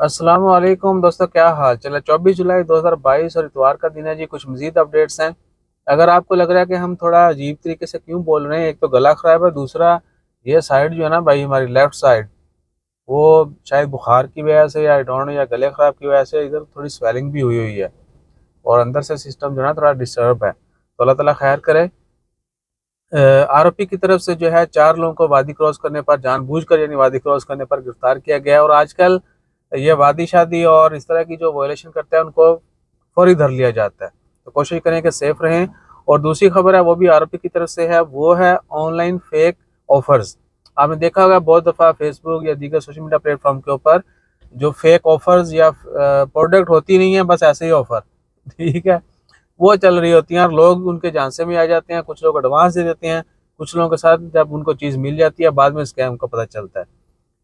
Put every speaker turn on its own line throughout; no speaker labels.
अस्सलाम वालेकुम दोस्तों, क्या हाल चला। 24 जुलाई 2022 और इतवार का दिन है जी। कुछ मजीद अपडेट्स हैं। अगर आपको लग रहा है कि हम थोड़ा अजीब तरीके से क्यों बोल रहे हैं, एक तो गला खराब है, दूसरा ये साइड जो है ना भाई, हमारी लेफ्ट साइड, वो शायद बुखार की वजह से या आई डोंट नो या गले खराब की वजह से इधर थोड़ी स्वेलिंग भी हुई हुई है और अंदर से सिस्टम जो है ना थोड़ा डिस्टर्ब है। तो अल्लाह ताला खैर करे। आरोपी की तरफ से जो है 4 लोगों को वादी क्रॉस करने पर, जानबूझकर यानी वादी क्रॉस करने पर गिरफ्तार किया गया है। और आजकल ये वादी शादी और इस तरह की जो वायलेशन करते हैं उनको फौरी धर लिया जाता है। तो कोशिश करें कि सेफ रहें। और दूसरी खबर है वो भी आरोपी की तरफ से है, वो है ऑनलाइन फेक ऑफर्स। आपने देखा होगा बहुत दफ़ा फेसबुक या दीगर सोशल मीडिया प्लेटफॉर्म के ऊपर जो फेक ऑफर्स या प्रोडक्ट होती नहीं है, बस ऐसे ही ऑफर ठीक है, वो चल रही होती हैं और लोग उनके झांसे में आ जाते हैं। कुछ लोग एडवांस दे देते हैं, कुछ लोगों के साथ जब उनको चीज़ मिल जाती है बाद में स्कैम का पता चलता है।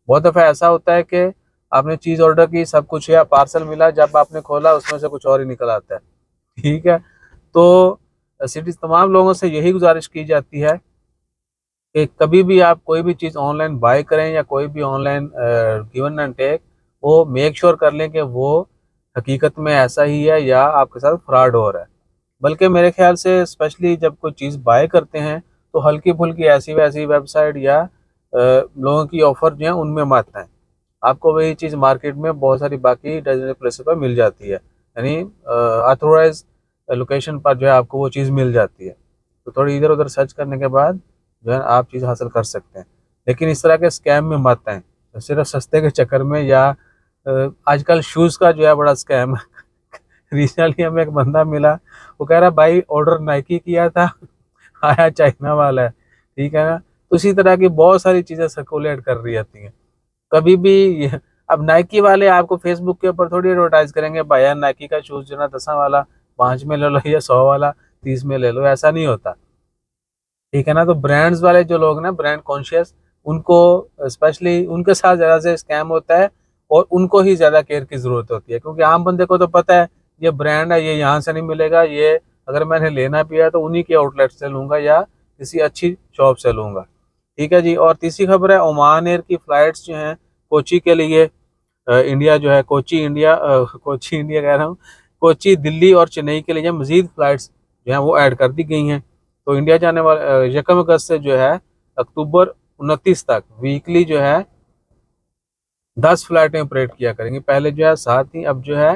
बहुत दफ़ा ऐसा होता है कि आपने चीज़ ऑर्डर की, सब कुछ या पार्सल मिला, जब आपने खोला उसमें से कुछ और ही निकल आता है। ठीक है। तो सिटीज तमाम लोगों से यही गुजारिश की जाती है कि कभी भी आप कोई भी चीज़ ऑनलाइन बाय करें या कोई भी ऑनलाइन गिवन एंड टेक, वो मेक श्योर कर लें कि वो हकीकत में ऐसा ही है या आपके साथ फ्रॉड हो रहा है। बल्कि मेरे ख्याल से स्पेशली जब कोई चीज़ बाय करते हैं तो हल्की फुल्की ऐसी वैसी वेबसाइट या लोगों की ऑफ़र जो है उनमें मत आएँ। आपको वही चीज़ मार्केट में बहुत सारी बाकी डज़न प्लेसेस पर मिल जाती है, यानी ऑथराइज लोकेशन पर जो है आपको वो चीज़ मिल जाती है। तो थोड़ी इधर उधर सर्च करने के बाद जो है आप चीज़ हासिल कर सकते हैं। लेकिन इस तरह के स्कैम में मत आएँ, तो सिर्फ सस्ते के चक्कर में या आजकल शूज़ का जो है बड़ा स्कैम है। रिसेंटली हमें एक बंदा मिला, वो कह रहा भाई ऑर्डर नाइकी किया था, आया चाइना वाला है, ठीक है ना। तो इसी तरह की बहुत सारी चीज़ें सर्कुलेट कर रही होती हैं। कभी भी अब नाइकी वाले आपको फेसबुक के ऊपर थोड़ी एडवर्टाइज करेंगे, भाई यार नाइकी का शूज़ जो है ना 10 वाला 5 में ले लो या 100 वाला 30 में ले लो, ऐसा नहीं होता। ठीक है ना। तो ब्रांड्स वाले जो लोग ना, ब्रांड कॉन्शियस, उनको स्पेशली उनके साथ ज़्यादा से स्कैम होता है और उनको ही ज़्यादा केयर की ज़रूरत होती है, क्योंकि आम बंदे को तो पता है ये ब्रांड है, ये यहाँ से नहीं मिलेगा, ये अगर मैंने लेना भी है तो उन्हीं के आउटलेट से लूँगा या किसी अच्छी शॉप से लूँगा। ठीक है जी। और तीसरी खबर है, ओमान एयर की फ़्लाइट्स जो हैं कोची के लिए, इंडिया जो है कोची इंडिया कोची इंडिया कह रहा हूँ, कोची दिल्ली और चेन्नई के लिए मज़ीद फ़्लाइट्स जो हैं वो ऐड कर दी गई हैं। तो इंडिया जाने वाले 1 अगस्त से जो है अक्टूबर 29 तक वीकली जो है 10 फ्लाइटें ऑपरेट किया करेंगी। पहले जो है 7 थी, अब जो है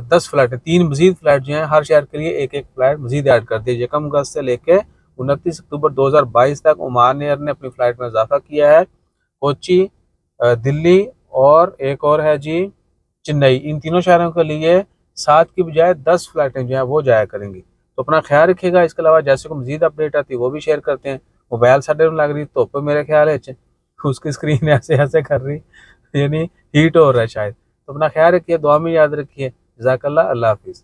10 फ्लाइटें, 3 मजीद फ्लाइट जो हैं हर शहर के लिए एक एक फ्लाइट मजीद ऐड कर दी। 1 अगस्त से लेके 29 अक्टूबर 2022 तक ओमान एयर ने अपनी फ़्लाइट में इजाफा किया है। कोची, दिल्ली और एक और है जी चेन्नई, इन तीनों शहरों के लिए 7 की बजाय 10 फ्लाइटें जो हैं वो जाया करेंगी। तो अपना ख्याल रखिएगा। इसके अलावा जैसे को मजीद अपडेट आती है वो भी शेयर करते हैं। मोबाइल साढ़े लग रही तो मेरे ख्याल है उसकी स्क्रीन ऐसे ऐसे कर रही, यानी हीट हो रहा है शायद। तो अपना ख्याल रखिए, दुआ में याद रखिए। जज़ाकल्लाह, अल्लाह हाफिज़।